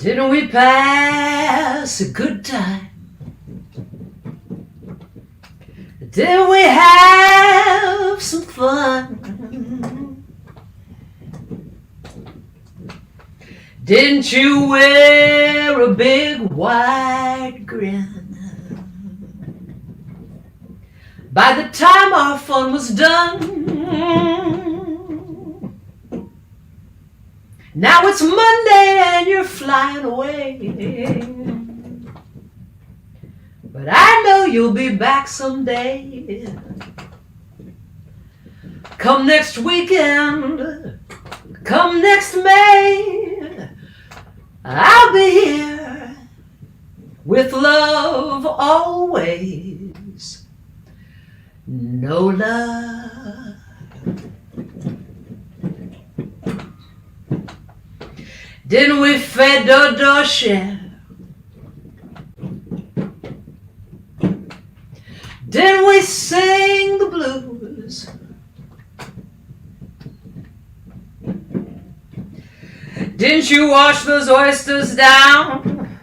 Didn't we pass a good time? Didn't we have some fun? Didn't you wear a big wide grin? By the time our fun was done, now it's Monday and you're flying away. But I know you'll be back someday. Come next weekend, come next May, I'll be here with love always. NOLA. Didn't we fed door share? Didn't we sing the blues? Didn't you wash those oysters down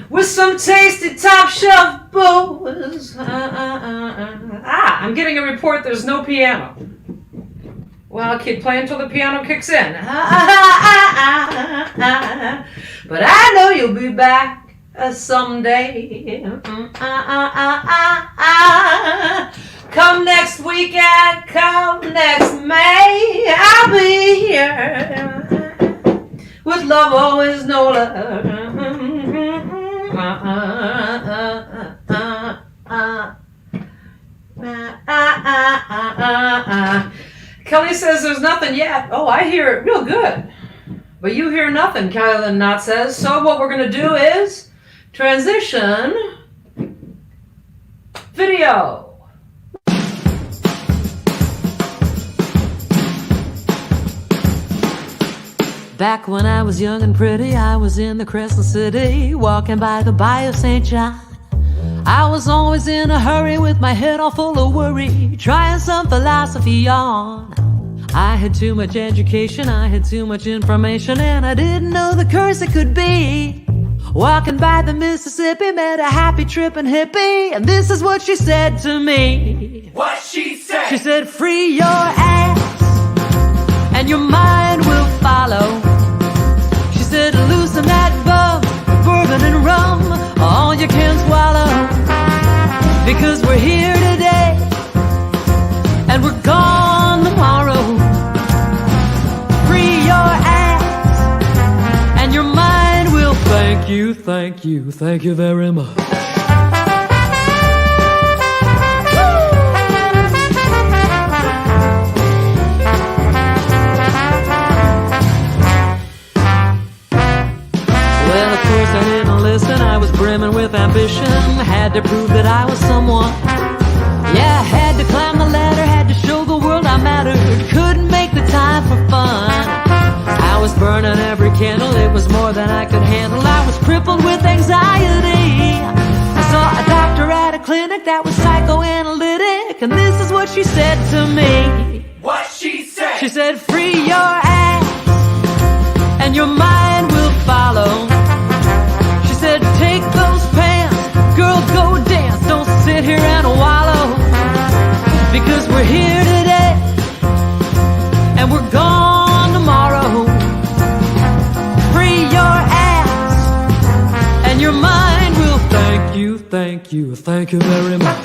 with some tasty top shelf booze? I'm getting a report there's no piano. Well, I'll keep playing until the piano kicks in. But I know you'll be back someday. Come next weekend, come next May, I'll be here with love always, NOLA. Kelly says there's nothing yet. Oh, I hear it real good. But you hear nothing, Kylan Knott says. So what we're going to do is transition video. Back when I was young and pretty, I was in the Crescent City, walking by the Bayou St. John. I was always in a hurry with my head all full of worry, trying some philosophy on. I had too much education, I had too much information, and I didn't know the curse it could be. Walking by the Mississippi, met a happy trippin' hippie, and this is what she said to me. What she said? She said, free your ass, and your mind will follow. She said, loosen that bum, bourbon and rum, all you can swallow. Because we're here today, and we're gone tomorrow. Free your ass, and your mind will thank you, thank you, thank you very much. Well, of course I didn't listen, I was brimming with ambition, had to prove that I was someone. Yeah, I had to climb the ladder, had to show the world I mattered, couldn't make the time for fun. I was burning every candle, it was more than I could handle, I was crippled with anxiety. I saw a doctor at a clinic that was psychoanalytic, and this is what she said to me. What she said? She said, free your ass, and your mind will follow. She said, take those pants, girl, go dance, don't sit here and wallow. Because we're here today, and we're gone tomorrow. Free your ass, and your mind will thank you, thank you, thank you very much.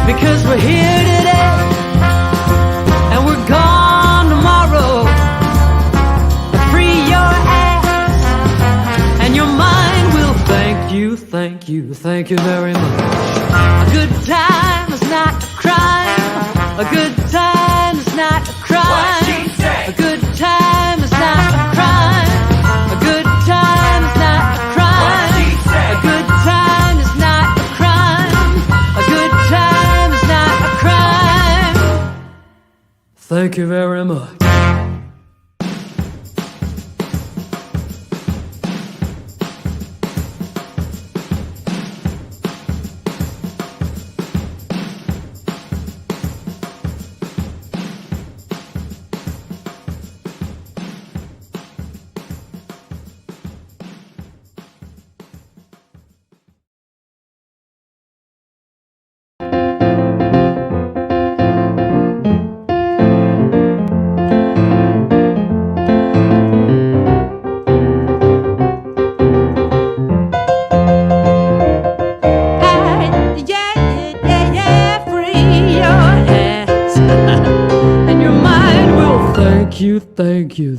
Because we're here today, and we're gone tomorrow. Free your ass, and your mind will thank you, thank you, thank you very much. A good time is not a crime. A good time is not a crime. What she say? A good time is not a crime. A good time is not a crime. What she say? A good time is not a crime. Thank you very much.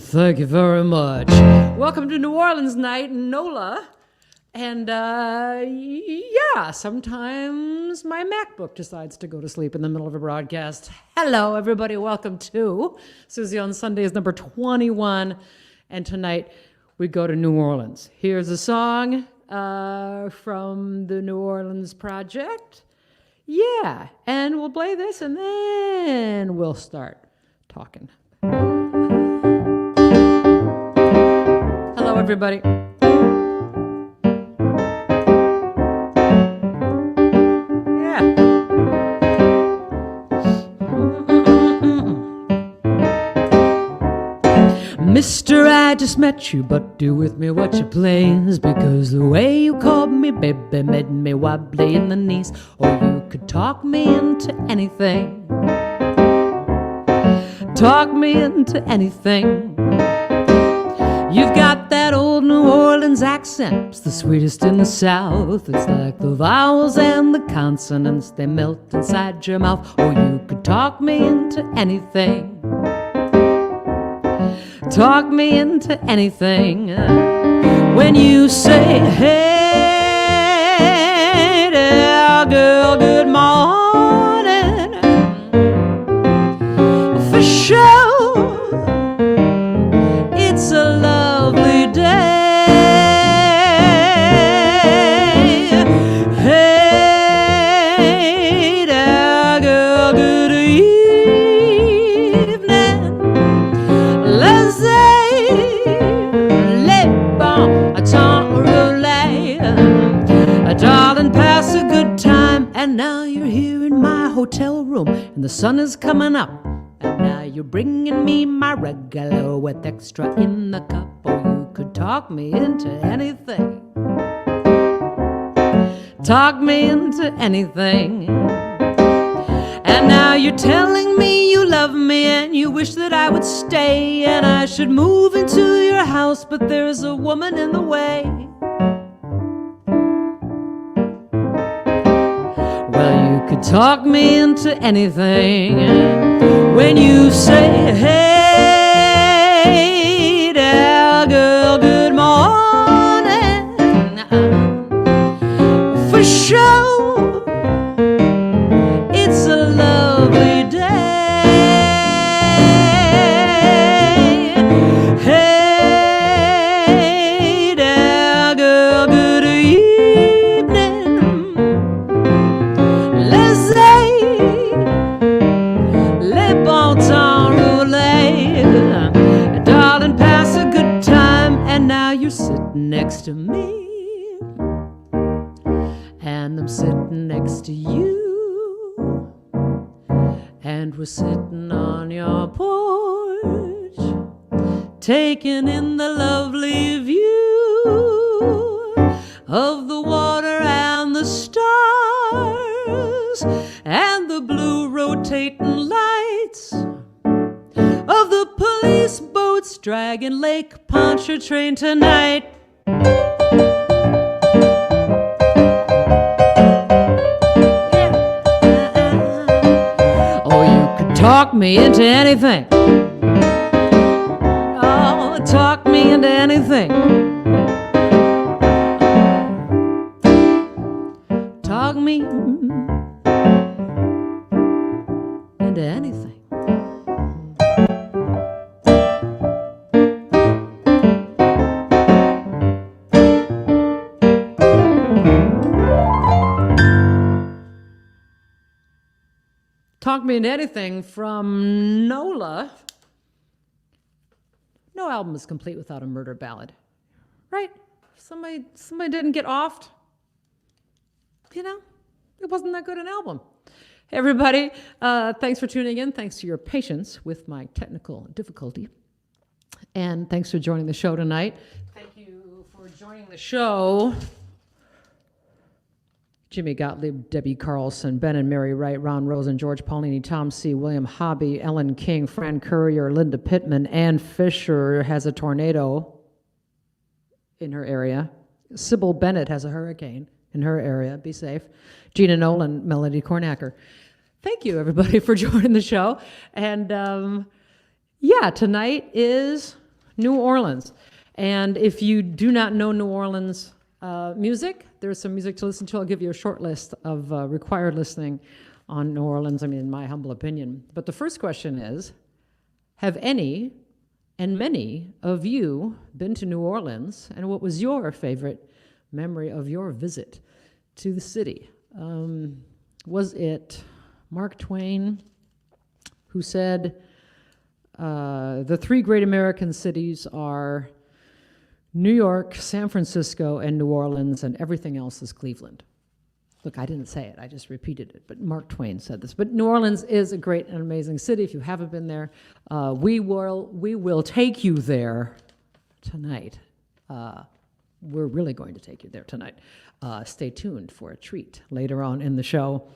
Thank you very much. Welcome to New Orleans night, NOLA. And sometimes my MacBook decides to go to sleep in the middle of a broadcast. Hello, everybody. Welcome to Susie on Sundays, number 21. And tonight we go to New Orleans. Here's a song from the New Orleans Project. Yeah, and we'll play this and then we'll start talking. Hello, everybody. Yeah. Mister, I just met you, but do with me what you please, because the way you called me baby made me wobbly in the knees. Or you could talk me into anything. Talk me into anything. You've got that old New Orleans accent, it's the sweetest in the South. It's like the vowels and the consonants, they melt inside your mouth. Or you could talk me into anything. Talk me into anything. When you say, hey there, girl, good morning. For sure, it's a lovely day. Hey there, girl, good evening. Les bons temps roulés. Darling, pass a good time. And now you're here in my hotel room, and the sun is coming up. And now you're bringing me my regular with extra in the cup. Or you could talk me into anything. Talk me into anything. And now you're telling me you love me and you wish that I would stay and I should move into your house, but there's a woman in the way. Well, you could talk me into anything. When you say, hey there, girl, good morning. For sure, it's a lovely day. Hey there, girl, good evening. Les bons temps roulés. Darling, pass a good time. And now you're sitting next to me, and I'm sitting next to you, and we're sitting on your porch, taking in the lovely view of the water and the stars and the blue rotating lights of the police boats dragging Lake Pontchartrain tonight. Or you could talk me into anything. Oh, talk me into anything. Talk me into anything. Talk talk me into anything from NOLA. No album is complete without a murder ballad, right? Somebody didn't get offed. You know, it wasn't that good an album. Hey everybody, thanks for tuning in. Thanks to your patience with my technical difficulty. And thanks for joining the show tonight. Thank you for joining the show. Jimmy Gottlieb, Debbie Carlson, Ben and Mary Wright, Ron Rosen, George Paulini, Tom C., William Hobby, Ellen King, Fran Courier, Linda Pittman, Ann Fisher has a tornado in her area. Sybil Bennett has a hurricane in her area. Be safe. Gina Nolan, Melody Cornacker. Thank you, everybody, for joining the show. And yeah, tonight is New Orleans. And if you do not know New Orleans music, there's some music to listen to. I'll give you a short list of required listening on New Orleans, I mean, in my humble opinion. But the first question is, have any and many of you been to New Orleans, and what was your favorite memory of your visit to the city? Was it Mark Twain who said, the three great American cities are New York, San Francisco, and New Orleans, and everything else is Cleveland. Look, I didn't say it, I just repeated it, but Mark Twain said this. But New Orleans is a great and amazing city. If you haven't been there, we will take you there tonight. We're really going to take you there tonight. Stay tuned for a treat later on in the show.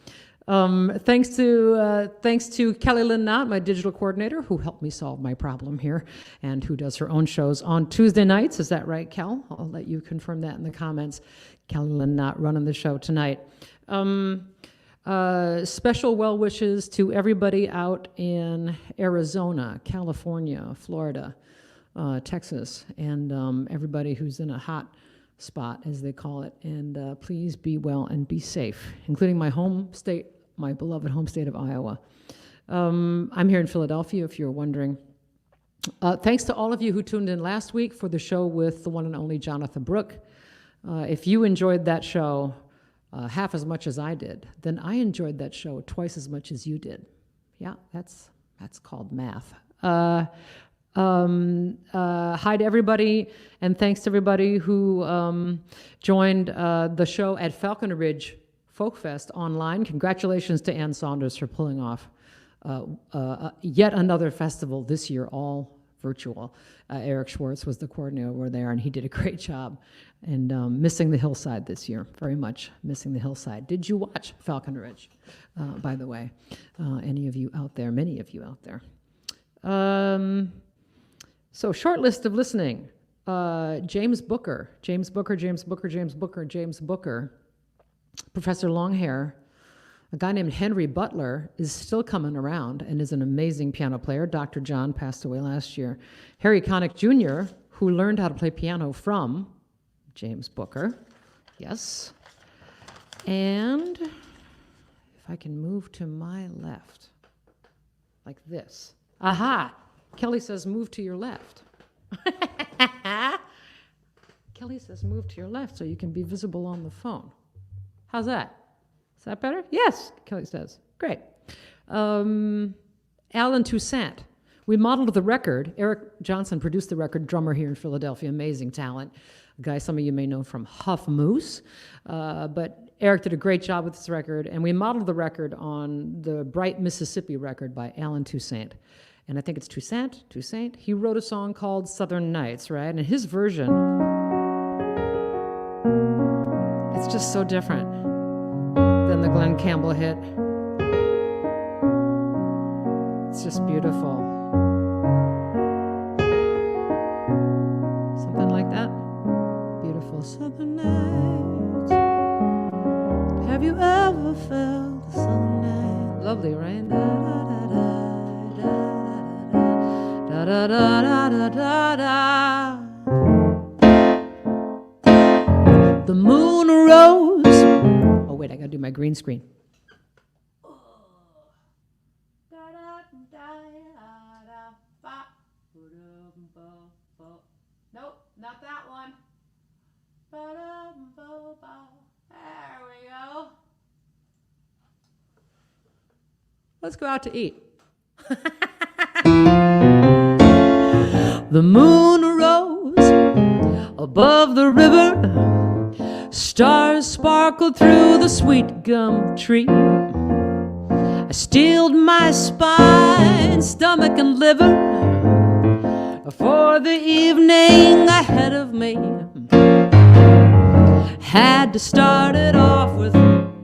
Thanks to Kelly Lynn Knott, my digital coordinator, who helped me solve my problem here and who does her own shows on Tuesday nights. Is that right, Kel? I'll let you confirm that in the comments. Kelly Lynn Knott running the show tonight. Special well wishes to everybody out in Arizona, California, Florida, Texas, and everybody who's in a hot spot, as they call it. And please be well and be safe, including my home state, my beloved home state of Iowa. I'm here in Philadelphia, if you're wondering. Thanks to all of you who tuned in last week for the show with the one and only Jonathan Brooke. If you enjoyed that show half as much as I did, then I enjoyed that show twice as much as you did. Yeah, that's called math. Hi to everybody, and thanks to everybody who joined the show at Falcon Ridge Folk Fest online. Congratulations to Ann Saunders for pulling off yet another festival this year, all virtual. Eric Schwartz was the coordinator over there, and he did a great job. And missing the hillside this year, very much missing the hillside. Did you watch Falcon Ridge, by the way? Any of you out there, many of you out there. So short list of listening. James Booker. Professor Longhair. A guy named Henry Butler is still coming around and is an amazing piano player. Dr. John passed away last year. Harry Connick Jr., who learned how to play piano from James Booker. Yes. And if I can move to my left, like this. Aha! Kelly says move to your left. Kelly says move to your left so you can be visible on the phone. How's that? Is that better? Yes, Kelly says. Great. Alan Toussaint. We modeled the record. Eric Johnson produced the record, drummer here in Philadelphia, amazing talent. A guy some of you may know from Huff Moose. But Eric did a great job with this record, and we modeled the record on the Bright Mississippi record by Alan Toussaint. And I think it's Toussaint. He wrote a song called Southern Nights, right? And his version, it's just so different than the Glenn Campbell hit. It's just beautiful. Something like that. Beautiful Southern Nights. Have you ever felt the Southern Nights? Lovely, right? Da, da, da, da, da, da, da. The moon rose. Oh wait, I gotta do my green screen. Nope, not that one. There we go. Let's go out to eat. The moon rose above the river. Stars sparkled through the sweet gum tree. I steeled my spine, stomach, and liver for the evening ahead of me. Had to start it off with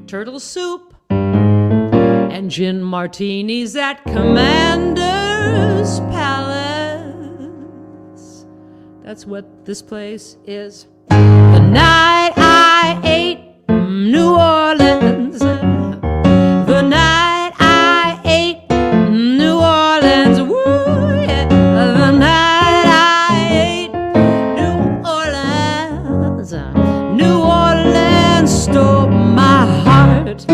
turtle soup and gin martinis at Commander's Palace. That's what this place is. The night I ate New Orleans. The night I ate New Orleans. Woo, yeah. The night I ate New Orleans. New Orleans stole my heart.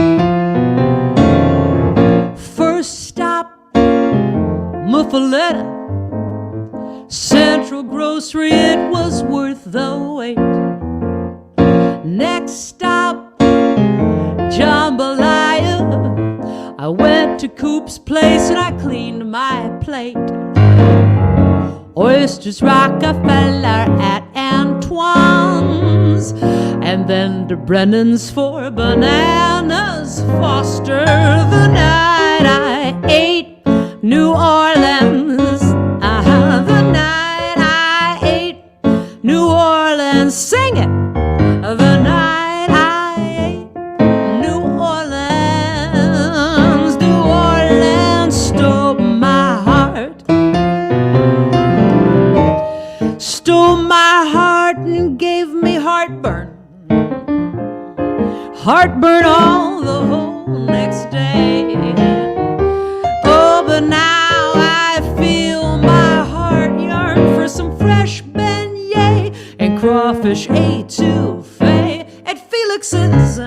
First stop, Muffaletta. Central Grocery, it was worth the wait. Next stop, Jambalaya. I went to Coop's place and I cleaned my plate. Oysters, Rockefeller at Antoine's, and then to Brennan's for bananas, Foster. The night I ate New Orleans. The night I ate New Orleans. Sing it. The night I ate New Orleans. New Orleans stole my heart. Stole my heart and gave me heartburn. Heartburn all the whole next day. Oh, but now I feel my heart yearn for some fresh beignet and crawfish etouffee at Felix's.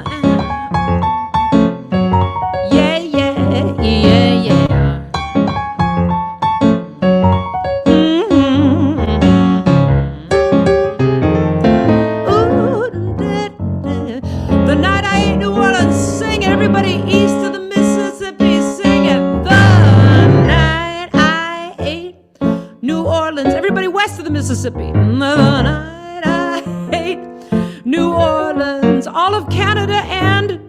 Yeah, yeah, yeah, yeah. Ooh, the night I ate New Orleans, sing it. Everybody east of the Mississippi, sing it. The night I ate New Orleans. Everybody west of the Mississippi. The night I ate New Orleans. All of Canada and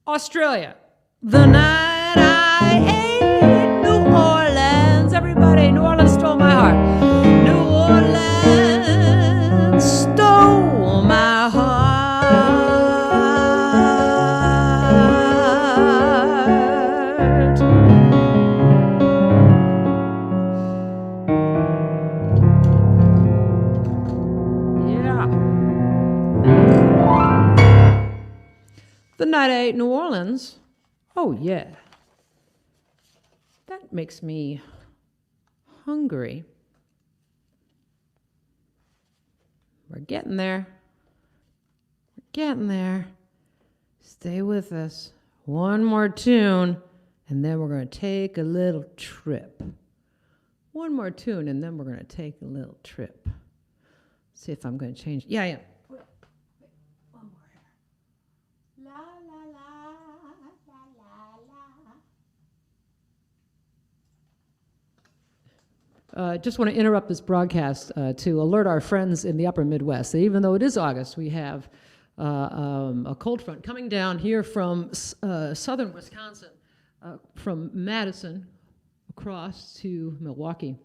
Australia. The night I ate New Orleans. Everybody, New Orleans stole my heart. New Orleans stole my heart. Yeah. The night I ate New Orleans. Oh, yeah. That makes me hungry. We're getting there. We're getting there. Stay with us. One more tune, and then we're going to take a little trip. One more tune, and then we're going to take a little trip. See if I'm going to change. Yeah, yeah. Wait, one more here. La, la, la, la, la, la. Just want to interrupt this broadcast to alert our friends in the upper Midwest that even though it is August, we have a cold front coming down here from southern Wisconsin, from Madison across to Milwaukee,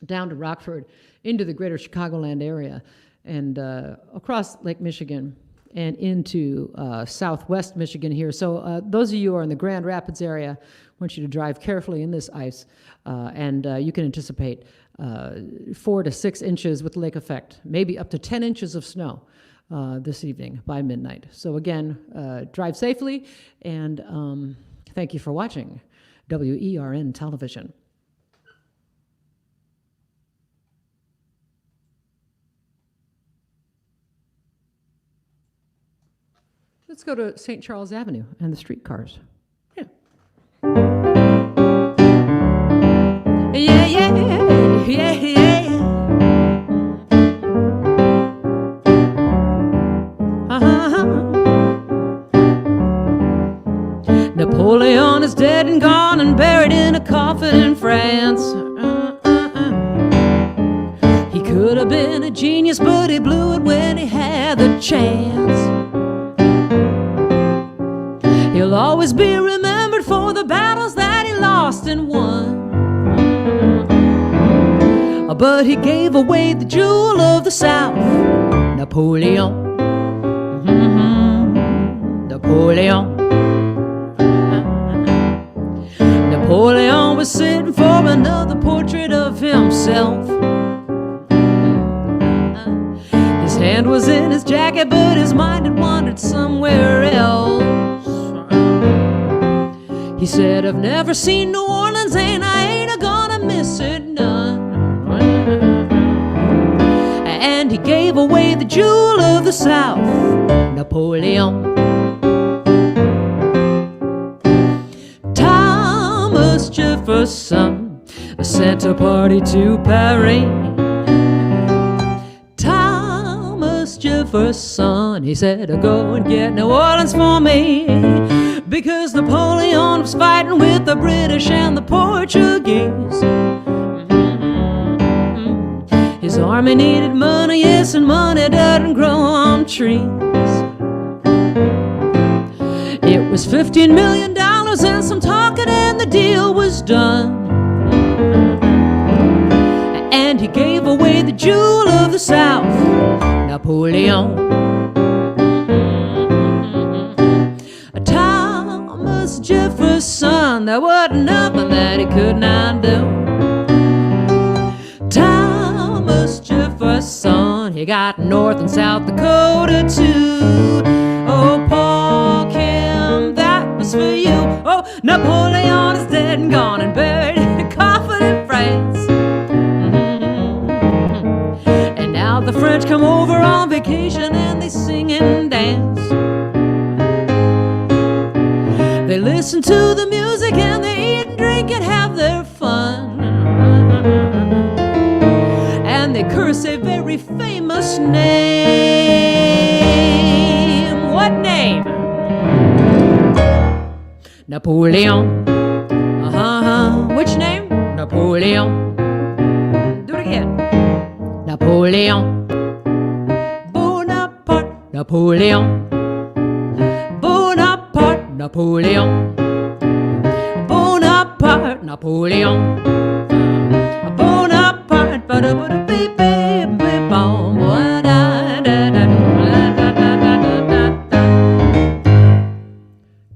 down to Rockford, into the greater Chicagoland area, and across Lake Michigan and into southwest Michigan here. So those of you who are in the Grand Rapids area, I want you to drive carefully in this ice, and you can anticipate 4 to 6 inches with lake effect, maybe up to 10 inches of snow this evening by midnight. So again, drive safely, and thank you for watching WERN Television. Let's go to St. Charles Avenue and the streetcars. Yeah. Yeah, yeah, yeah, yeah. Uh-huh. Napoleon is dead and coffin in France. He could have been a genius, but he blew it when he had the chance. He'll always be remembered for the battles that he lost and won. But he gave away the jewel of the South, Napoleon. Napoleon. Napoleon was sitting for another portrait of himself. His hand was in his jacket, but his mind had wandered somewhere else. He said, I've never seen New Orleans, and I ain't gonna miss it none. And he gave away the jewel of the South, Napoleon. Thomas Jefferson sent a party to Paris. Thomas Jefferson, he said, go and get New Orleans for me, because Napoleon was fighting with the British and the Portuguese. His army needed money, yes, and money doesn't grow on trees. It was $15 million and some talking, and the deal was done. And he gave away the jewel of the South, Napoleon. Thomas Jefferson, there wasn't nothing that he could not do. Thomas Jefferson, he got North and South Dakota too. Oh, Paul Kim, that was for you. Oh, Napoleon is dead and gone and buried in a coffin in France. And now the French come over on vacation and they sing and dance. They listen to the music and they eat and drink and have their fun. And they curse a very famous name. What name? Napoleon. Which name? Napoleon. Do it again. Napoleon. Bonaparte. Napoleon. Bonaparte. Napoleon. Bonaparte. Napoleon. Bonaparte.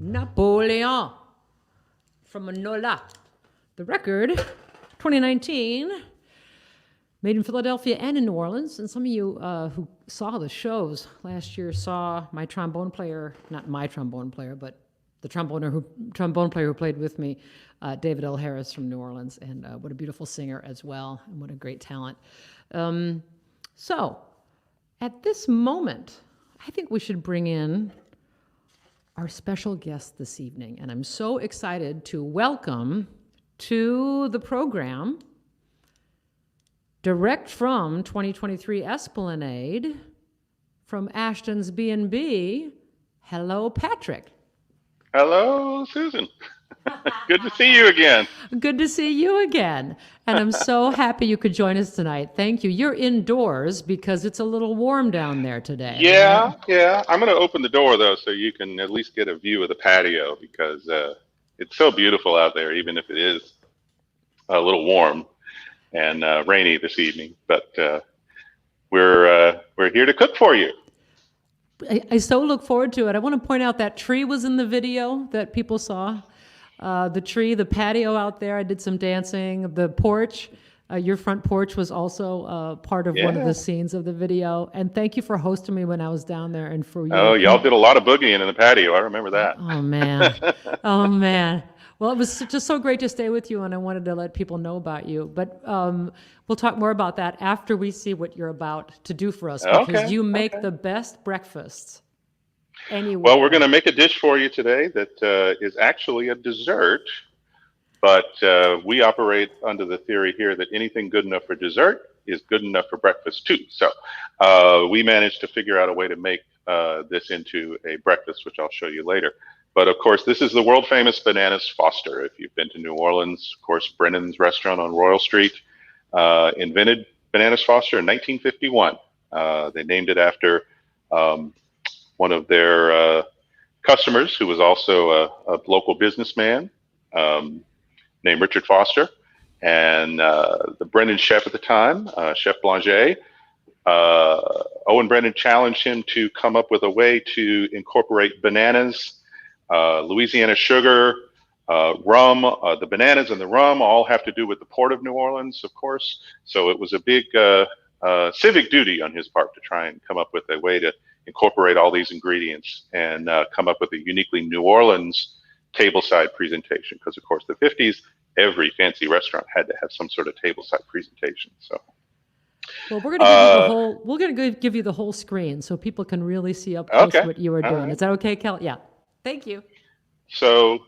Napoleon from NOLA. The record, 2019, made in Philadelphia and in New Orleans. And some of you who saw the shows last year saw my trombone player, not my trombone player, but the trombone player who played with me, David L. Harris from New Orleans. And what a beautiful singer as well, and what a great talent. So, at this moment, I think we should bring in our special guest this evening. And I'm so excited to welcome to the program, direct from 2023 Esplanade, from Ashton's B&B, hello, Patrick. Hello, Susan. Good to see you again. Good to see you again. And I'm so happy you could join us tonight. Thank you. You're indoors because it's a little warm down there today. Yeah. I'm going to open the door, though, so you can at least get a view of the patio, because it's so beautiful out there, even if it is a little warm and rainy this evening. But we're here to cook for you. I so look forward to it. I want to point out that tree was in the video that people saw. The tree, the patio out there, I did some dancing. The porch, your front porch was also part of one of the scenes of the video. And thank you for hosting me when I was down there. And for you. Oh, y'all did a lot of boogieing in the patio. I remember that. Oh, man. Oh, man. Well, it was just so great to stay with you, and I wanted to let people know about you. But we'll talk more about that after we see what you're about to do for us, because you make the best breakfasts anywhere. Well, we're going to make a dish for you today that is actually a dessert, but we operate under the theory here that anything good enough for dessert is good enough for breakfast too. So we managed to figure out a way to make this into a breakfast, which I'll show you later. But of course, this is the world famous Bananas Foster. If you've been to New Orleans, of course, Brennan's restaurant on Royal Street invented Bananas Foster in 1951. They named it after one of their customers who was also a local businessman named Richard Foster. And the Brennan chef at the time, Chef Blanger, Owen Brennan challenged him to come up with a way to incorporate bananas, Louisiana sugar, rum. The bananas and the rum all have to do with the port of New Orleans, of course. So it was a big civic duty on his part to try and come up with a way to incorporate all these ingredients and come up with a uniquely New Orleans tableside presentation. Because of course, the 50s, every fancy restaurant had to have some sort of tableside presentation. So. Well, we're going to give you the whole. We're going to give you the whole screen so people can really see up close what you are doing. Right. Is that okay, Kel? Yeah. Thank you. So,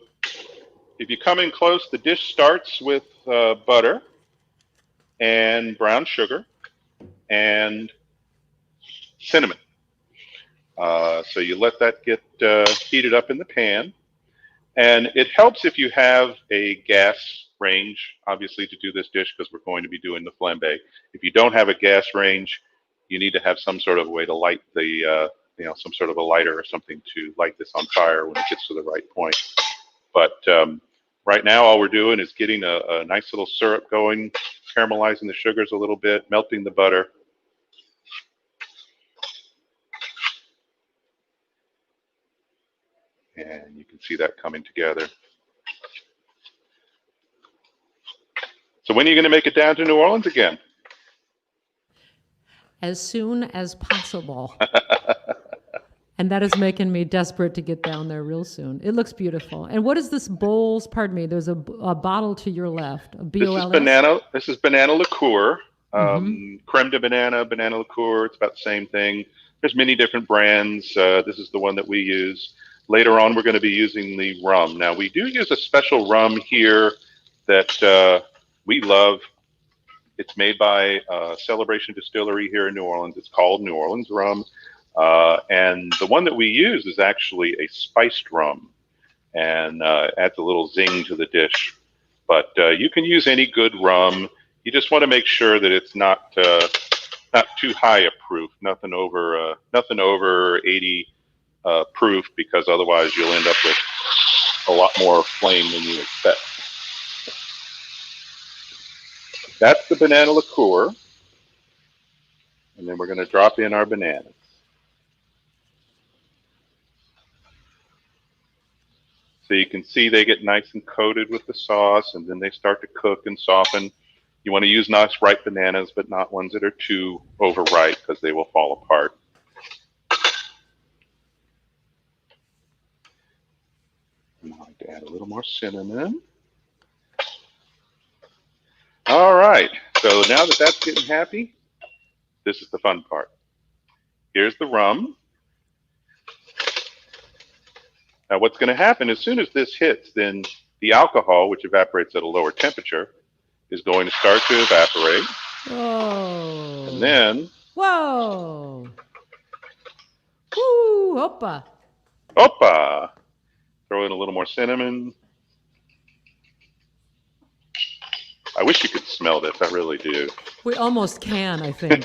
if you come in close, the dish starts with butter and brown sugar and cinnamon. So you let that get heated up in the pan, and it helps if you have a gas range, obviously, to do this dish because we're going to be doing the flambe. If you don't have a gas range, you need to have some sort of way to light the, some sort of a lighter or something to light this on fire when it gets to the right point. But right now, all we're doing is getting a nice little syrup going, caramelizing the sugars a little bit, melting the butter. And you can see that coming together. So when are you going to make it down to New Orleans again? As soon as possible. And that is making me desperate to get down there real soon. It looks beautiful. And what is this bowls? Pardon me. There's a bottle to your left. A BOLS? This is banana liqueur. Creme de banana liqueur. It's about the same thing. There's many different brands. This is the one that we use. Later on, we're going to be using the rum. Now, we do use a special rum here that we love. It's made by Celebration Distillery here in New Orleans. It's called New Orleans rum. And the one that we use is actually a spiced rum and adds a little zing to the dish. But you can use any good rum. You just want to make sure that it's not too high a proof, nothing over 80 proof, because otherwise you'll end up with a lot more flame than you expect. That's the banana liqueur. And then we're going to drop in our bananas. So you can see they get nice and coated with the sauce, and then they start to cook and soften. You want to use nice ripe bananas, but not ones that are too overripe because they will fall apart. And I like to add a little more cinnamon. All right, so now that that's getting happy, this is the fun part. Here's the rum. Now what's going to happen as soon as this hits, then the alcohol, which evaporates at a lower temperature, is going to start to evaporate. Whoa. And then... Whoa. Woo, oppa. Oppa. Throw in a little more cinnamon. I wish you could smell this. I really do. We almost can, I think.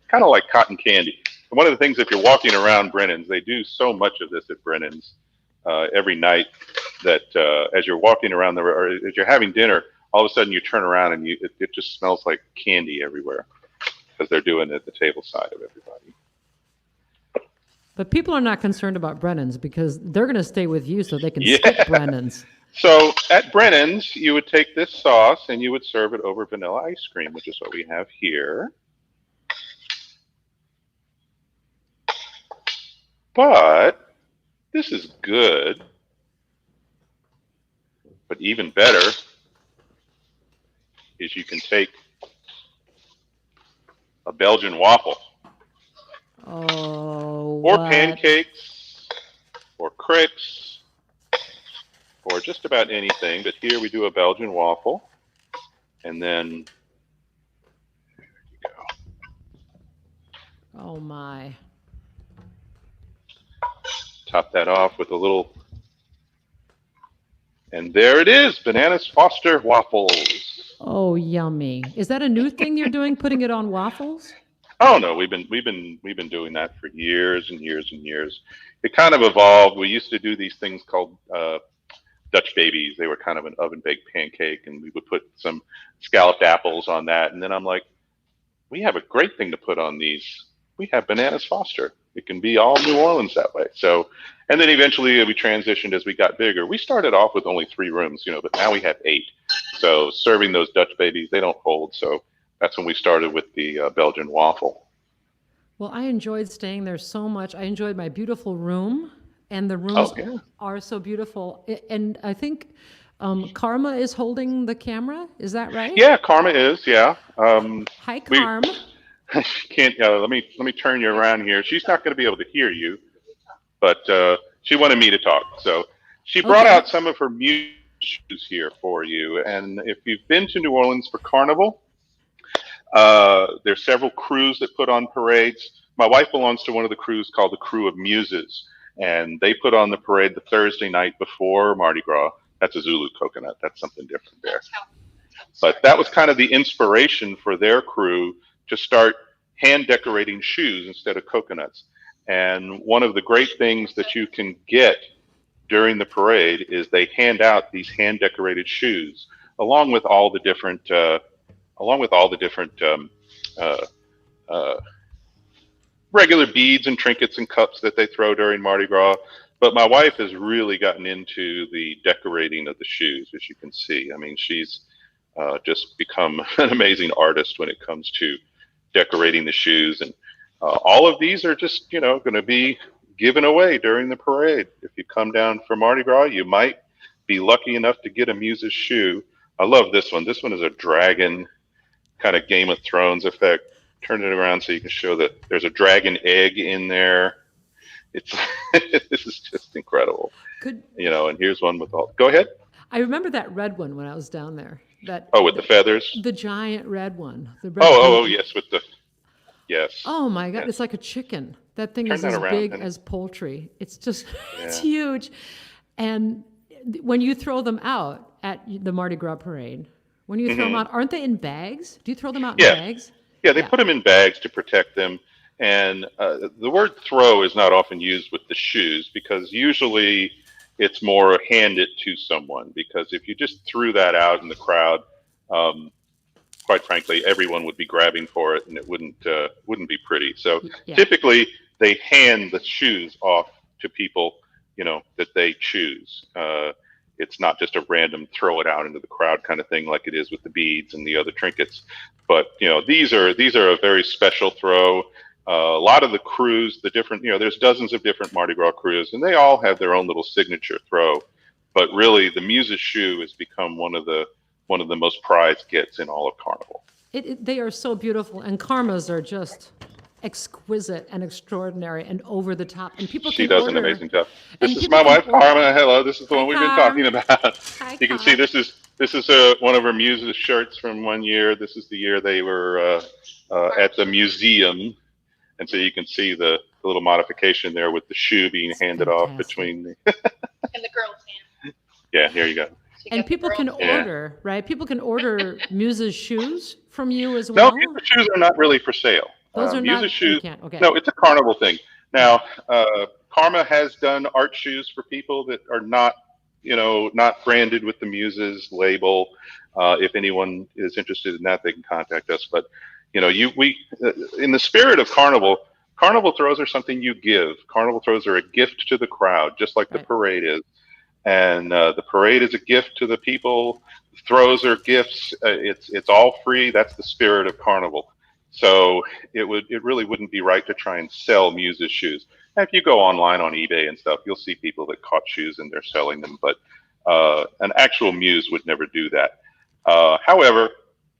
Kind of like cotton candy. And one of the things, if you're walking around Brennan's, they do so much of this at Brennan's every night that as you're walking around or as you're having dinner, all of a sudden you turn around and it just smells like candy everywhere because they're doing it at the table side of everybody. But people are not concerned about Brennan's because they're going to stay with you so they can skip Brennan's. So at Brennan's, you would take this sauce and you would serve it over vanilla ice cream, which is what we have here. But this is good. But even better is you can take a Belgian waffle. Oh, or what? pancakes, or crepes, or just about anything. But here we do a Belgian waffle. And then, there you go. Oh, my. top that off with a little, and there it is, Bananas Foster waffles. Oh, yummy. Is that a new thing you're doing, putting it on waffles? Oh no, we've been doing that for years and years and years. It kind of evolved. We used to do these things called Dutch babies. They were kind of an oven baked pancake, and we would put some scalloped apples on that. And then I'm like, we have a great thing to put on these. We have Bananas Foster. It can be all New Orleans that way. So, and then eventually we transitioned as we got bigger. We started off with only 3 rooms, but now we have 8. So serving those Dutch babies, they don't fold. So that's when we started with the Belgian waffle. Well, I enjoyed staying there so much. I enjoyed my beautiful room, and the rooms Oh, yeah. are so beautiful. And I think Karma is holding the camera. Is that right? Yeah, Karma is. Yeah. Hi, we- Karma. She can't. Let me turn you around here. She's not going to be able to hear you, but she wanted me to talk. So she brought Okay. out some of her music shoes here for you. And if you've been to New Orleans for Carnival, there's several crews that put on parades. My wife belongs to one of the crews called the Crew of Muses, and they put on the parade the Thursday night before Mardi Gras. That's a Zulu coconut. That's something different there. But that was kind of the inspiration for their crew to start hand decorating shoes instead of coconuts. And one of the great things that you can get during the parade is they hand out these hand decorated shoes along with all the different regular beads and trinkets and cups that they throw during Mardi Gras. But my wife has really gotten into the decorating of the shoes, as you can see. I mean, she's just become an amazing artist when it comes to decorating the shoes. And all of these are just, going to be given away during the parade. If you come down for Mardi Gras, you might be lucky enough to get a Muse's shoe. I love this one. This one is a dragon kind of Game of Thrones effect. Turn it around so you can show that there's a dragon egg in there. It's this is just incredible. Good. And here's one with all. Go ahead. I remember that red one when I was down there. With the feathers. The giant red one. The red Oh, beak. yes, with the yes. Oh my God, Yes. it's like a chicken. That thing Turn is that as around, big honey. as poultry. It's just, it's Yeah. huge. And when you throw them out at the Mardi Gras parade, when you throw them out, aren't they in bags? Do you throw them out in Yeah. bags? Yeah, they Yeah. put them in bags to protect them. And the word throw is not often used with the shoes because usually it's more hand it to someone. Because if you just threw that out in the crowd, quite frankly, everyone would be grabbing for it and it wouldn't be pretty. So Yeah. typically they hand the shoes off to people, that they choose. It's not just a random throw it out into the crowd kind of thing like it is with the beads and the other trinkets. But these are a very special throw. A lot of the crews, the different, there's dozens of different Mardi Gras crews, and they all have their own little signature throw. But really, the Muse's shoe has become one of the most prized gets in all of Carnival. They are so beautiful, and Karmas are just exquisite and extraordinary and over the top. And people She can does order. an amazing job. And This is people my can wife, order- Karma. Hello, this is the Hi, one we've been Carm. talking about. Hi, You can Carm. see this is one of her Muse's shirts from one year. This is the year they were at the museum, and so you can see the little modification there with the shoe being handed off fantastic. between the. And the girls' hand. Yeah, here you go. So you And got the people can girls' hand. order, right? People can order Muse's shoes from you as No, well. Muse's shoes are not really for sale. Those are Muse's not. shoes. You can't. Okay. No, it's a Carnival thing. Now, Karma has done art shoes for people that are not, not branded with the Muses label. If anyone is interested in that, they can contact us. But, in the spirit of Carnival, Carnival throws are something you give. Carnival throws are a gift to the crowd, just like the Right. parade is. And the parade is a gift to the people. Throws are gifts. It's all free. That's the spirit of Carnival. So it really wouldn't be right to try and sell Muse's shoes. Now, if you go online on eBay and stuff, you'll see people that caught shoes and they're selling them. But an actual Muse would never do that. However,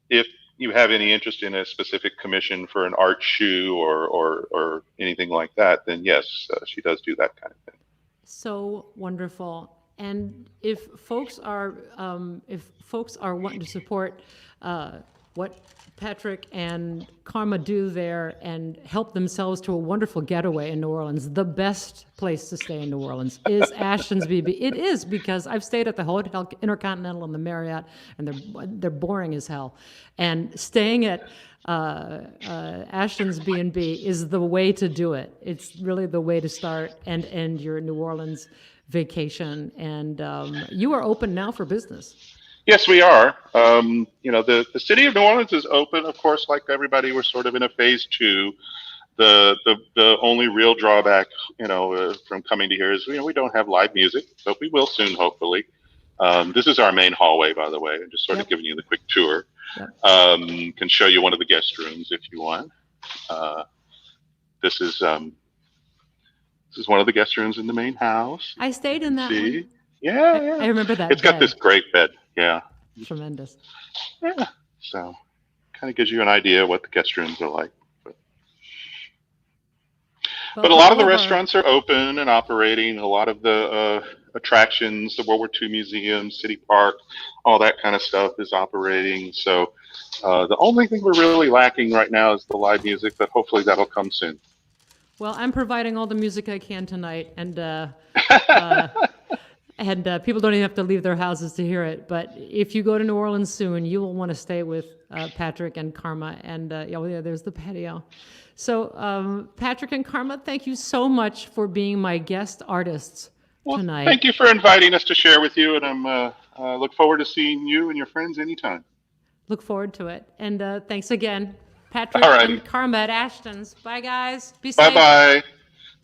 if you have any interest in a specific commission for an art shoe or anything like that, then yes, she does do that kind of thing. So wonderful. And if folks are wanting to support what Patrick and Karma do there and help themselves to a wonderful getaway in New Orleans. The best place to stay in New Orleans is Ashton's BB. It is, because I've stayed at the Hotel Intercontinental and the Marriott, and they're boring as hell. And staying at Ashton's B&B is the way to do it. It's really the way to start and end your New Orleans vacation. And you are open now for business. Yes, we are. The city of New Orleans is open, of course, like everybody. We're sort of in a phase 2. The only real drawback, from coming to here is, we don't have live music, but we will soon, hopefully. This is our main hallway, by the way. I'm just sort of giving you the quick tour. Yep. Can show you one of the guest rooms if you want. This is one of the guest rooms in the main house. I stayed in that one. Yeah. I remember that. It's got this great bed. Yeah. Tremendous. Yeah. So kind of gives you an idea what the guest rooms are like. But a lot of the restaurants are open and operating. A lot of the attractions, the World War II Museum, City Park, all that kind of stuff is operating. So the only thing we're really lacking right now is the live music, but hopefully that'll come soon. Well, I'm providing all the music I can tonight, and people don't even have to leave their houses to hear it. But if you go to New Orleans soon, you will want to stay with Patrick and Karma. And there's the patio. So Patrick and Karma, thank you so much for being my guest artists tonight. Thank you for inviting us to share with you. And I look forward to seeing you and your friends anytime. Look forward to it. And thanks again, Patrick and Karma at Ashton's. Bye, guys. Be safe. Bye-bye.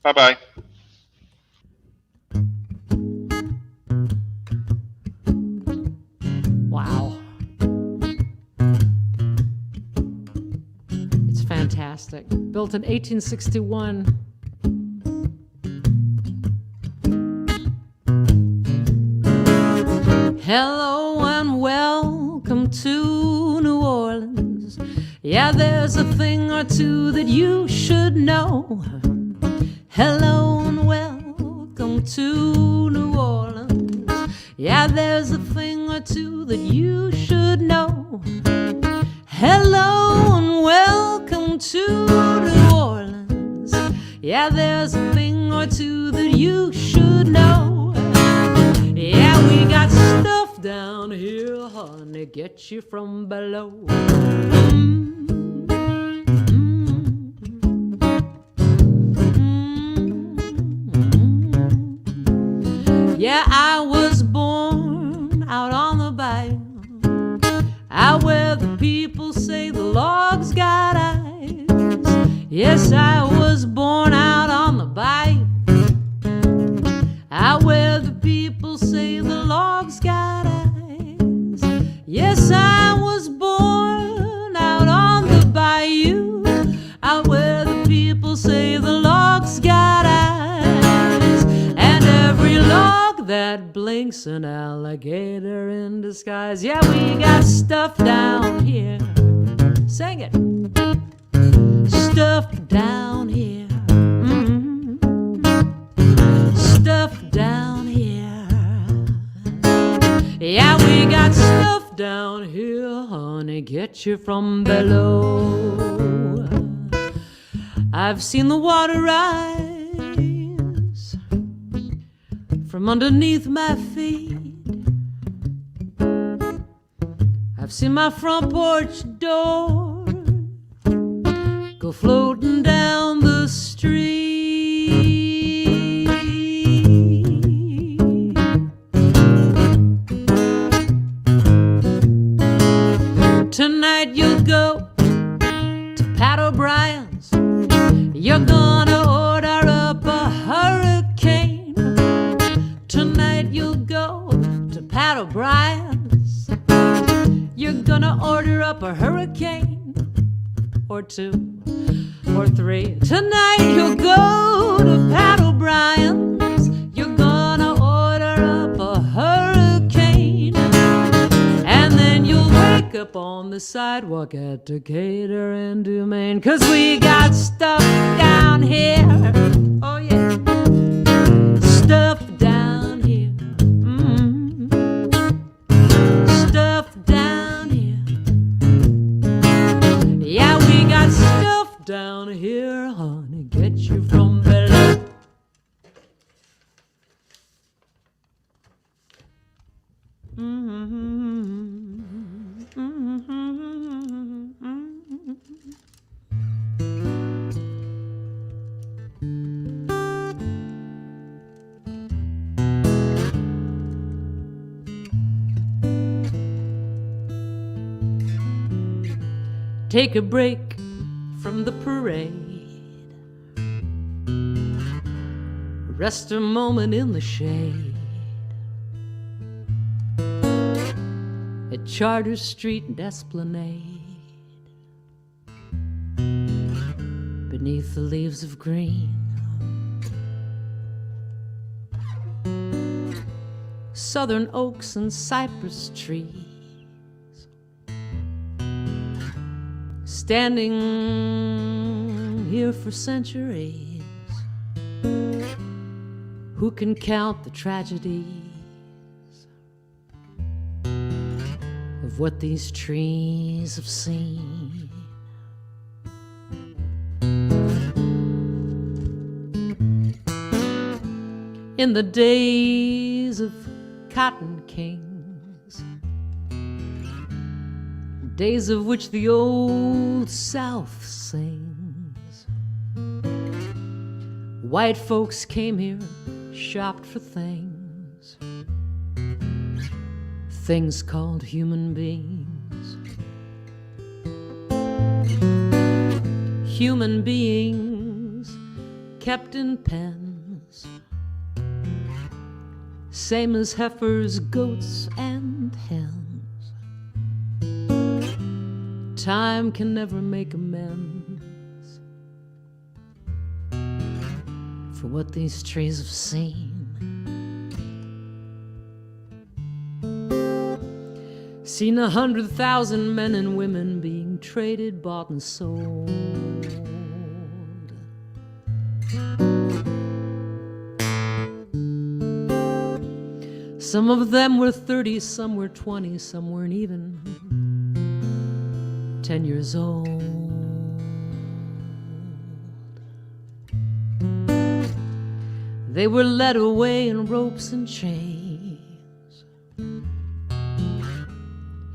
Bye-bye. Wow. It's fantastic. Built in 1861. Hello and welcome to New Orleans. Yeah, there's a thing or two that you should know. Hello and welcome to New Orleans. Yeah, there's a thing or two that you should know. Hello and welcome to New Orleans. Yeah, there's a thing or two that you should know. Yeah, we got stuff down here, honey, get you from below. Yeah, I was born out on the bayou, out where the people say the logs got eyes. Yes, I was born out on the bayou, out where the people say the logs got eyes. Yes, I was born out on the bayou, out where the people say the logs got eyes. And every log that blinks an alligator in disguise. Yeah, we got stuff down here. Sing it. Stuff down here. Stuff down here. Yeah, we got stuff down here, honey, get you from below. I've seen the water rise from underneath my feet. I've seen my front porch door go floating down the street. Tonight you'll go to Pat O'Brien's. You're gonna order up a hurricane. Tonight you'll go to Pat O'Brien's. You're gonna order up a hurricane or two or three. Tonight you'll go to Pat O'Brien's. You're gonna order up a hurricane. And then you'll wake up on the sidewalk at Decatur and Dumaine. 'Cause we got stuff down here. Oh yeah. Stuff down here. Stuff down here. Take a break from the parade. Rest a moment in the shade at Charter Street and Esplanade, beneath the leaves of green. Southern oaks and cypress trees, standing here for centuries. Who can count the tragedies of what these trees have seen? In the days of cotton kings, days of which the old South sings, white folks came here, shopped for things, things called human beings. Human beings kept in pens, same as heifers, goats, and hens. Time can never make amends for what these trees have seen. Seen 100,000 men and women being traded, bought and sold. Some of them were 30, some were 20, some weren't even 10 years old. They were led away in ropes and chains.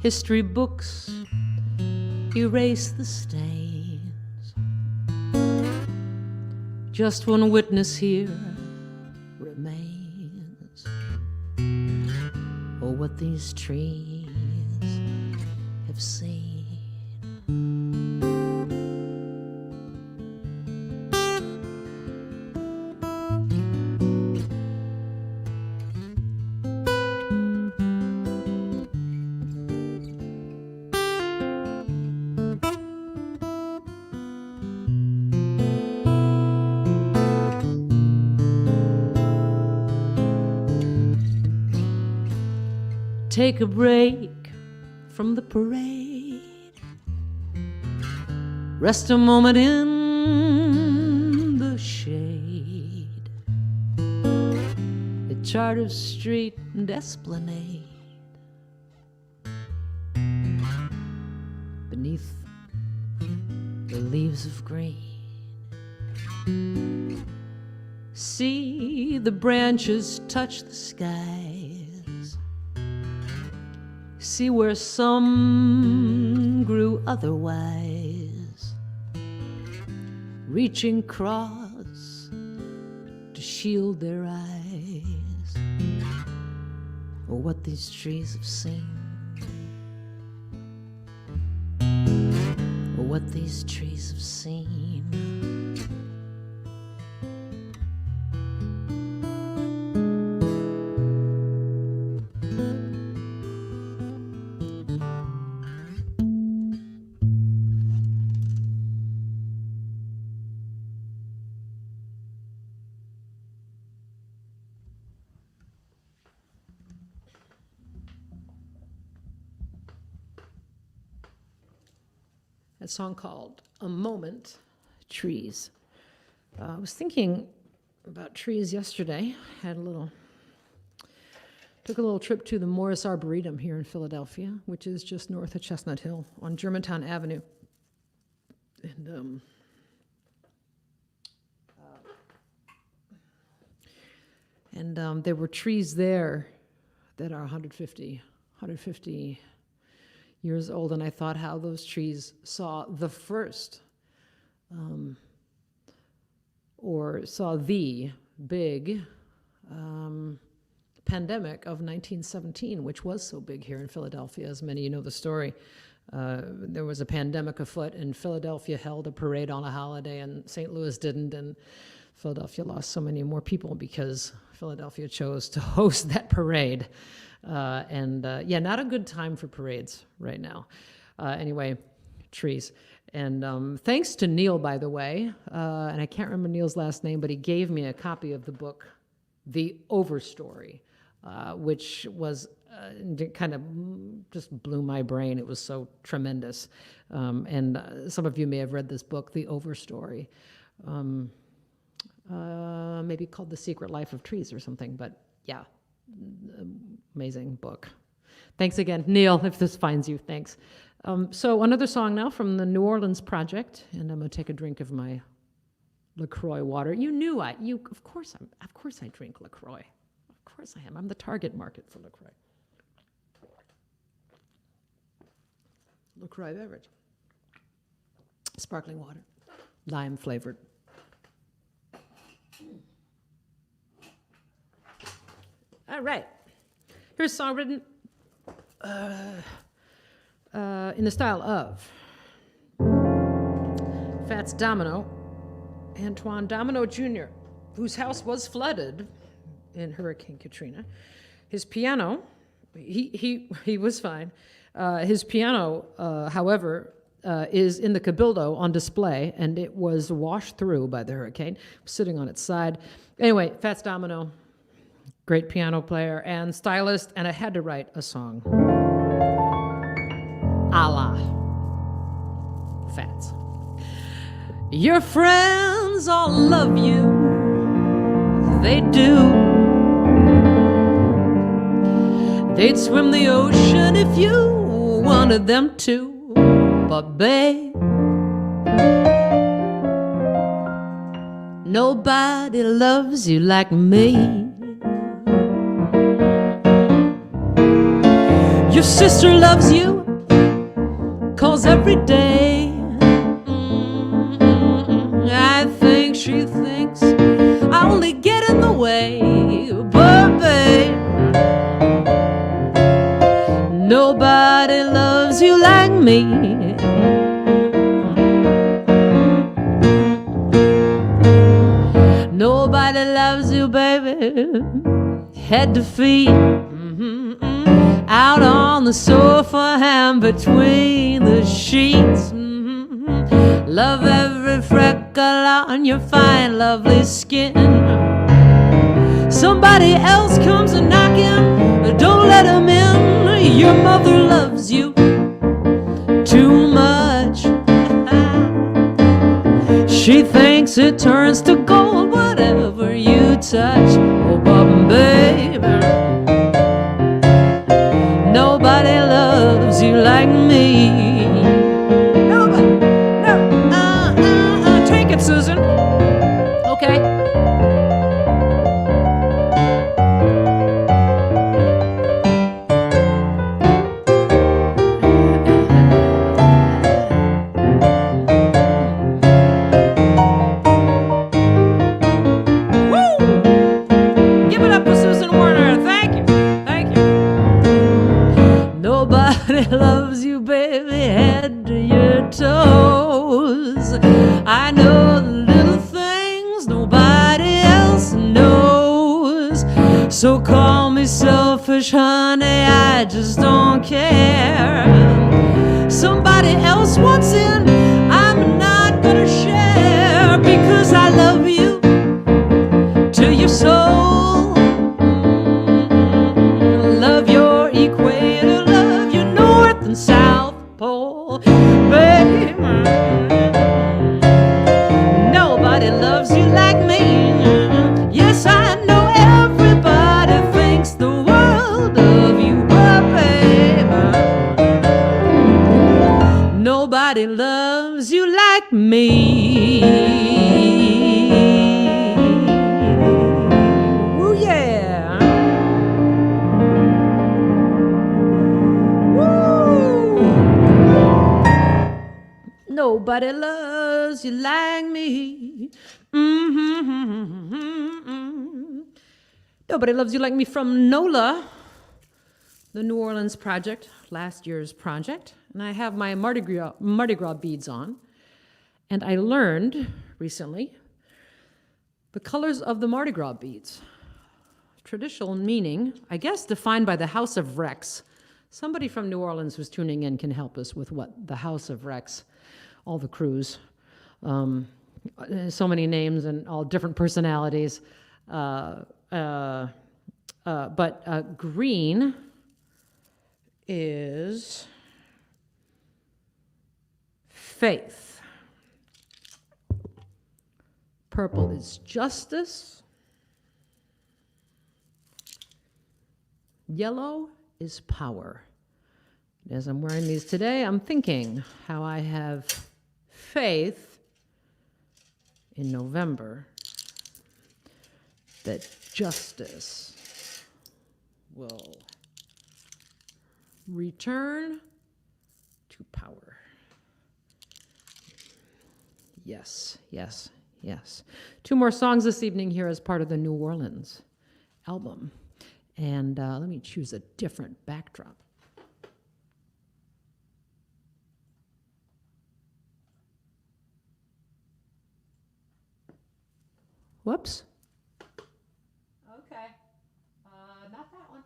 History books erase the stains. Just one witness here remains. Oh, what these trees have seen. Take a break from the parade. Rest a moment in the shade at Charter Street and Esplanade, beneath the leaves of green. See the branches touch the skies. See where some grew otherwise, reaching across to shield their eyes. Oh, what these trees have seen. Oh, what these trees have seen. A song called A Moment, Trees. I was thinking about trees yesterday. Took a little trip to the Morris Arboretum here in Philadelphia, which is just north of Chestnut Hill on Germantown Avenue. And there were trees there that are 150 years old, and I thought how those trees saw the first, or saw the big pandemic of 1917, which was so big here in Philadelphia, as many of you know the story. There was a pandemic afoot, and Philadelphia held a parade on a holiday, and St. Louis didn't, and Philadelphia lost so many more people because Philadelphia chose to host that parade. Yeah, not a good time for parades right now. Anyway, trees. And thanks to Neil, by the way, and I can't remember Neil's last name, but he gave me a copy of the book, The Overstory, which was kind of just blew my brain. It was so tremendous. And some of you may have read this book, The Overstory, maybe called The Secret Life of Trees or something, but yeah, amazing book. Thanks again, Neil, if this finds you, thanks. So another song now from the New Orleans Project, and I'm gonna take a drink of my LaCroix water. Of course I drink LaCroix. Of course I am. I'm the target market for LaCroix. LaCroix beverage. Sparkling water, lime flavored. All right. Here's a song written in the style of Fats Domino, Antoine Domino Jr., whose house was flooded in Hurricane Katrina. His piano, he was fine. His piano, however, is in the Cabildo on display, and it was washed through by the hurricane, sitting on its side. Anyway, Fats Domino, great piano player and stylist, and I had to write a song a la Fats. Your friends all love you, they do. They'd swim the ocean if you wanted them to, but babe, nobody loves you like me. Your sister loves you, 'cause every day I think she thinks I only get in the way. But babe, nobody loves you like me. Nobody loves you, baby, head to feet. Out on the sofa and between the sheets. Love every freckle on your fine, lovely skin. Somebody else comes a knocking, don't let him in. Your mother loves you too much. She thinks it turns to gold whatever you touch. Oh, but baby, nobody loves you like me. Nobody, no, take it, Susan. Okay. Woo! Give it up for Susan Werner. Thank you. Thank you. Nobody loves you, baby, head to your toes. I know the little things nobody else knows. So call me selfish, honey, I just don't care. Somebody else wants in, I'm not gonna share. Because I love you to your soul. Love your equator, love your north and south pole. Baby, nobody loves you like me. Yes, I know everybody thinks the world of you, but baby, nobody loves you like me. Woo, yeah. Woo. Nobody loves you like me. Nobody loves you like me from NOLA. the New Orleans project, last year's project, and I have my Mardi Gras beads on. And I learned recently the colors of the Mardi Gras beads. Traditional meaning, I guess, defined by the House of Rex. Somebody from New Orleans who's tuning in can help us with what the House of Rex, all the crews, so many names and all different personalities. But green is faith. Purple is justice. Yellow is power. As I'm wearing these today, I'm thinking how I have faith in November that justice will return to power. Yes, yes, yes. 2 more songs this evening here as part of the New Orleans album. And let me choose a different backdrop. Whoops. Okay. Not that one.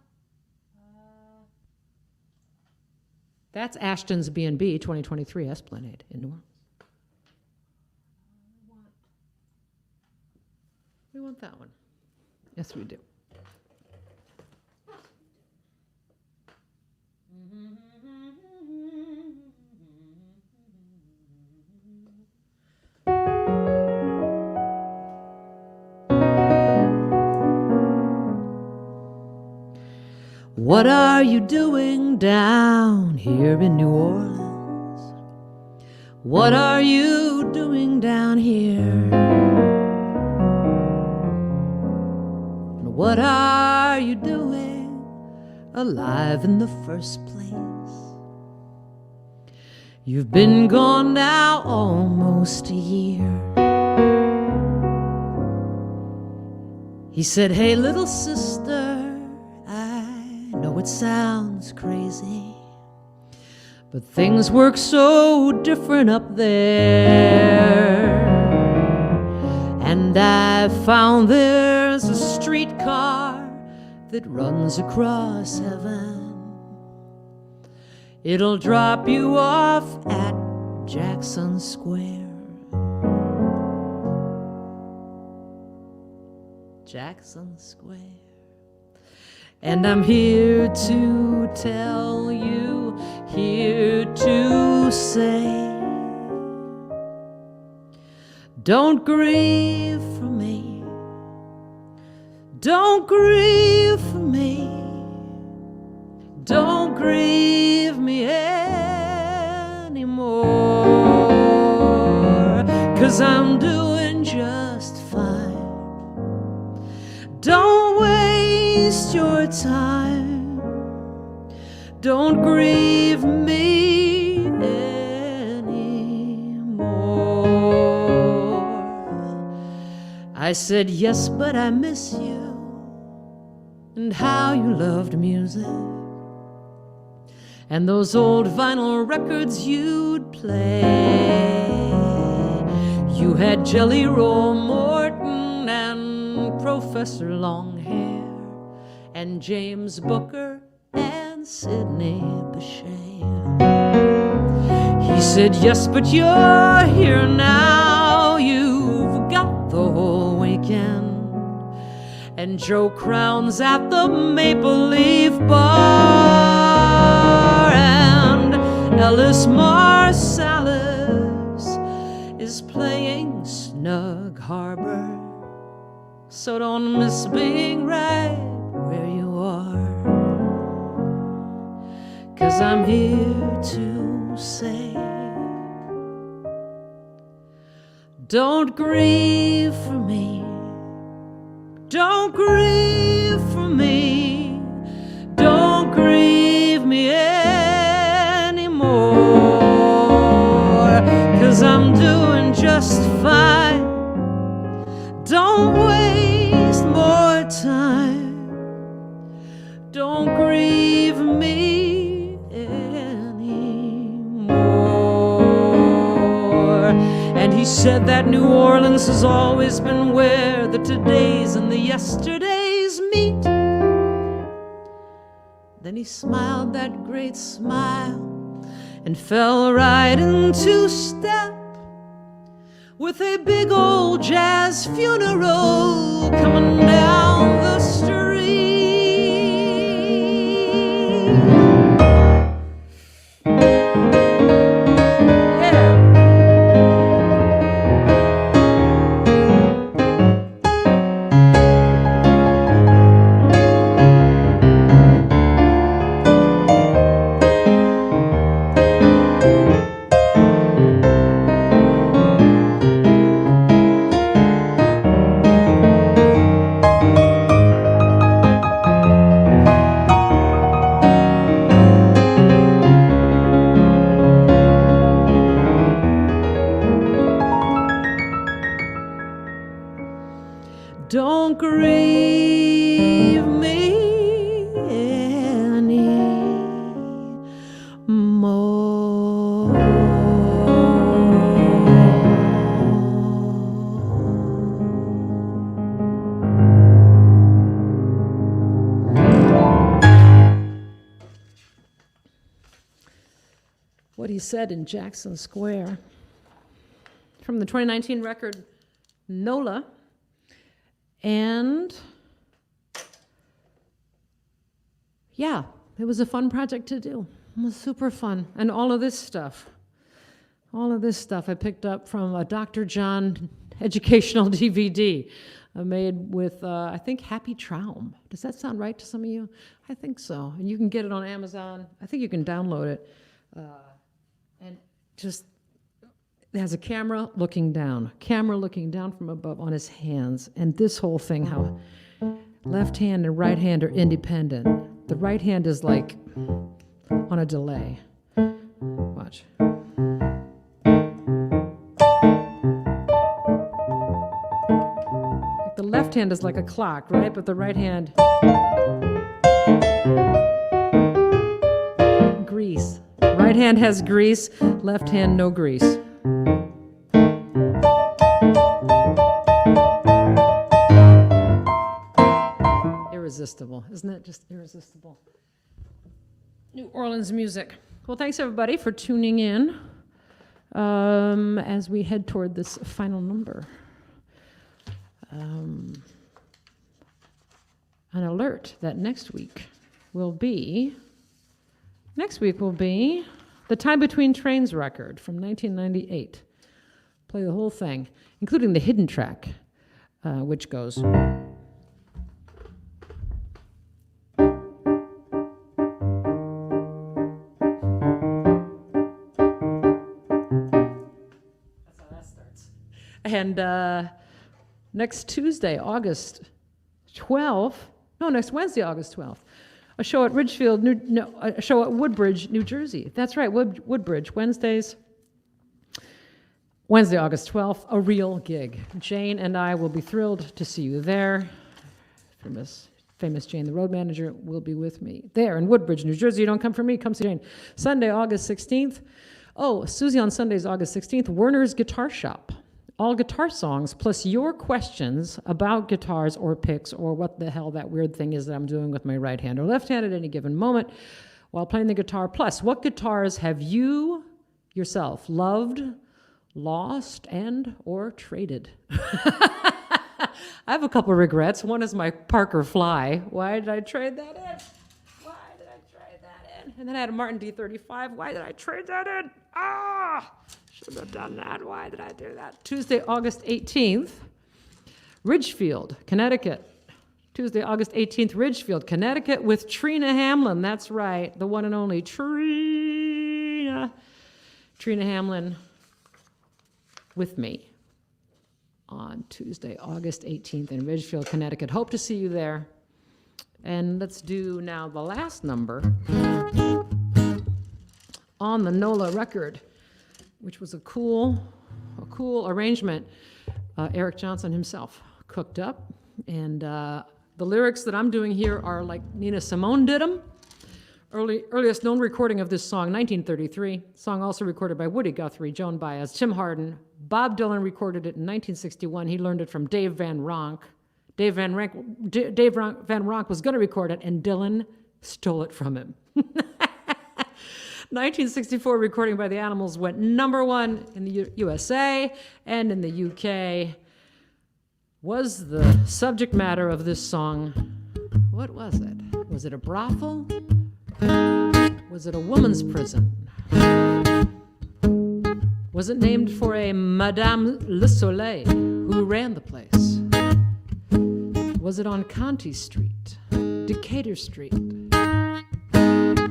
That's Ashton's B&B 2023 Esplanade in New Orleans. We want that one. Yes, we do. What are you doing down here in New Orleans? What are you doing down here? And what are you doing alive in the first place? You've been gone now almost a year. He said, hey, little sister, know it sounds crazy, but things work so different up there. And I found there's a streetcar that runs across heaven. It'll drop you off at Jackson Square. Jackson Square. And I'm here to tell you, here to say, don't grieve for me, don't grieve for me, don't grieve me anymore, 'cause I'm doing just fine. Don't waste your time, don't grieve me anymore. I said, yes, but I miss you, and how you loved music, and those old vinyl records you'd play. You had Jelly Roll Morton and Professor Longhair and James Booker and Sidney Bechet. He said, yes, but you're here now. You've got the whole weekend, and Joe Crown's at the Maple Leaf Bar, and Ellis Marsalis is playing Snug Harbor. So don't miss being right where you are, 'cause I'm here to say, don't grieve for me, don't grieve for me, don't grieve me anymore, 'cause I'm doing just fine. Don't waste more time, don't grieve me He said that New Orleans has always been where the todays and the yesterdays meet. Then he smiled that great smile and fell right into step with a big old jazz funeral coming down the street. Don't grieve me anymore. What he said in Jackson Square. From the 2019 record, NOLA. And yeah, it was a fun project to do. It was super fun. And all of this stuff I picked up from a Dr. John educational DVD made with, I think, Happy Traum. Does that sound right to some of you? I think so. And you can get it on Amazon. I think you can download it. And just, it has a camera looking down from above on his hands. And this whole thing, how left hand and right hand are independent. The right hand is like on a delay. Watch. Like the left hand is like a clock, right? But the right hand, grease. Right hand has grease, left hand no grease. Irresistible. Isn't that just irresistible? New Orleans music. Well, thanks everybody for tuning in as we head toward this final number. An alert that next week will be the Time Between Trains record from 1998. Play the whole thing, including the hidden track, which goes... And next Tuesday, August 12th, no, next Wednesday, August 12th, a show at a show at Woodbridge, New Jersey. That's right, Woodbridge, Wednesday, August 12th, a real gig. Jane and I will be thrilled to see you there. Famous Jane, the road manager, will be with me there in Woodbridge, New Jersey. You don't come for me, come see Jane. Sunday, August 16th. Oh, Susie on Sundays, August 16th, Werner's Guitar Shop. All guitar songs, plus your questions about guitars or picks or what the hell that weird thing is that I'm doing with my right hand or left hand at any given moment while playing the guitar. Plus, what guitars have you yourself loved, lost, and or traded? I have a couple regrets. One is my Parker Fly. Why did I trade that in? And then I had a Martin D35. Why did I trade that in? Should have done that. Why did I do that? Tuesday, August 18th, Ridgefield, Connecticut. Tuesday, August 18th, Ridgefield, Connecticut with Trina Hamlin. That's right, the one and only Trina. Trina Hamlin with me on Tuesday, August 18th in Ridgefield, Connecticut. Hope to see you there. And let's do now the last number on the NOLA record, which was a cool arrangement. Eric Johnson himself cooked up. And the lyrics that I'm doing here are like Nina Simone did them, Earliest known recording of this song, 1933. Song also recorded by Woody Guthrie, Joan Baez, Tim Hardin. Bob Dylan recorded it in 1961. He learned it from Dave Van Ronk. Dave Van Ronk was going to record it, and Dylan stole it from him. 1964 recording by the Animals went #1 in the USA and in the UK. Was the subject matter of this song, what was it? Was it a brothel? Was it a woman's prison? Was it named for a Madame Le Soleil who ran the place? Was it on Conti Street? Decatur Street?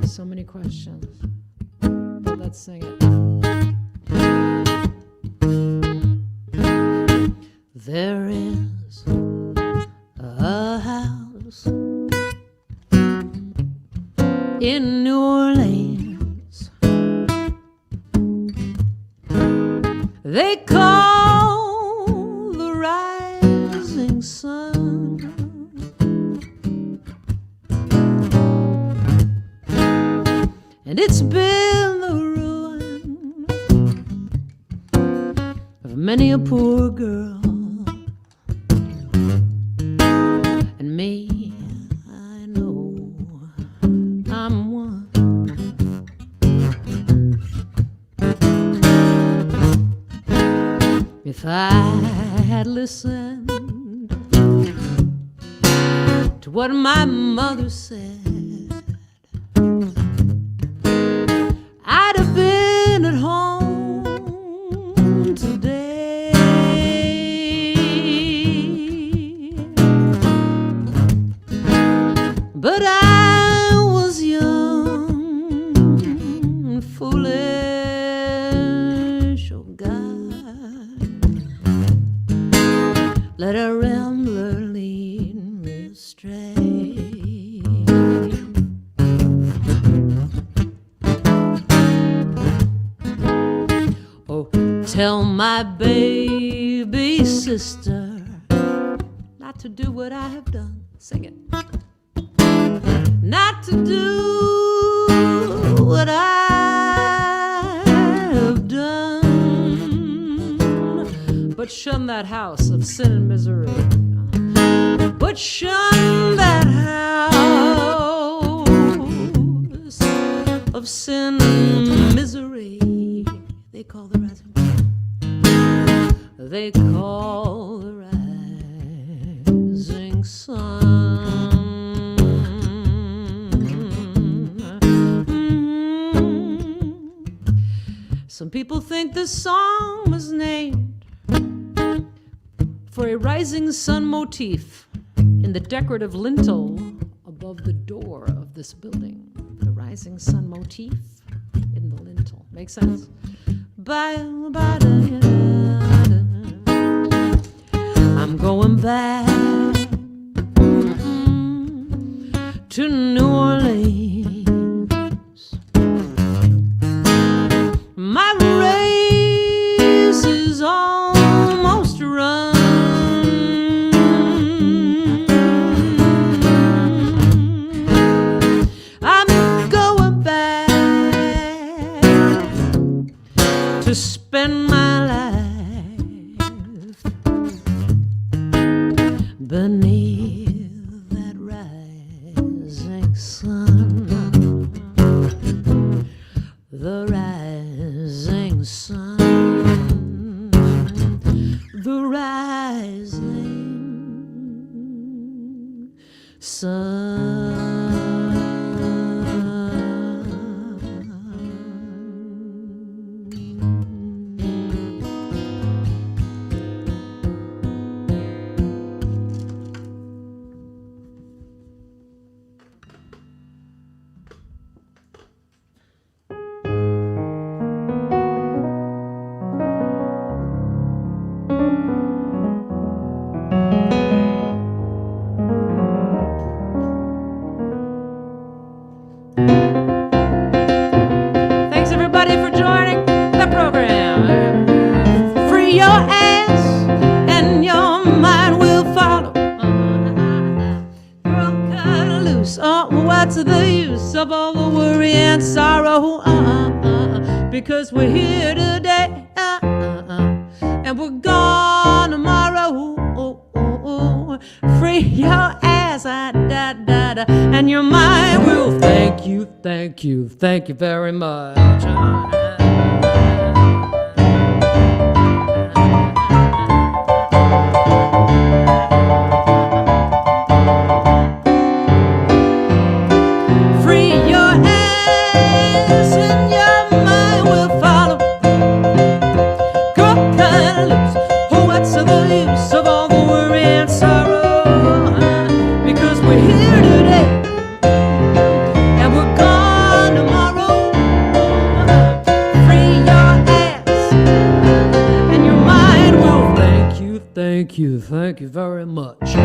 So many questions. But let's sing it. There is a house in New Orleans they call the Rising Sun, and it's been the ruin of many a poor girl and me. I'm one. If I had listened to what my mother said, I'd have been at home today. But I was young, foolish, oh God, let a rambler lead me astray. Oh, tell my baby sister not to do what I have done. Sing it. Not to do what I have done, but shun that house of sin and misery. But shun that house of sin and misery. They call the rising sun. They call the rising sun. Some people think this song was named for a rising sun motif in the decorative lintel above the door of this building. The rising sun motif in the lintel. Makes sense? I'm going back to New Orleans. My race is almost run. I'm going back to spend my life beneath that rising sun. The rising sun, the rising sun. because we're here today, and we're gone tomorrow. Free your ass, and your mind will thank you, thank you, thank you very much. Free your ass and your mind will follow. Girl, cut loose. Oh, what's the use of all the worry and sorrow? Because we're here today and we're gone tomorrow. Free your ass and your mind will thank you, thank you, thank you very much.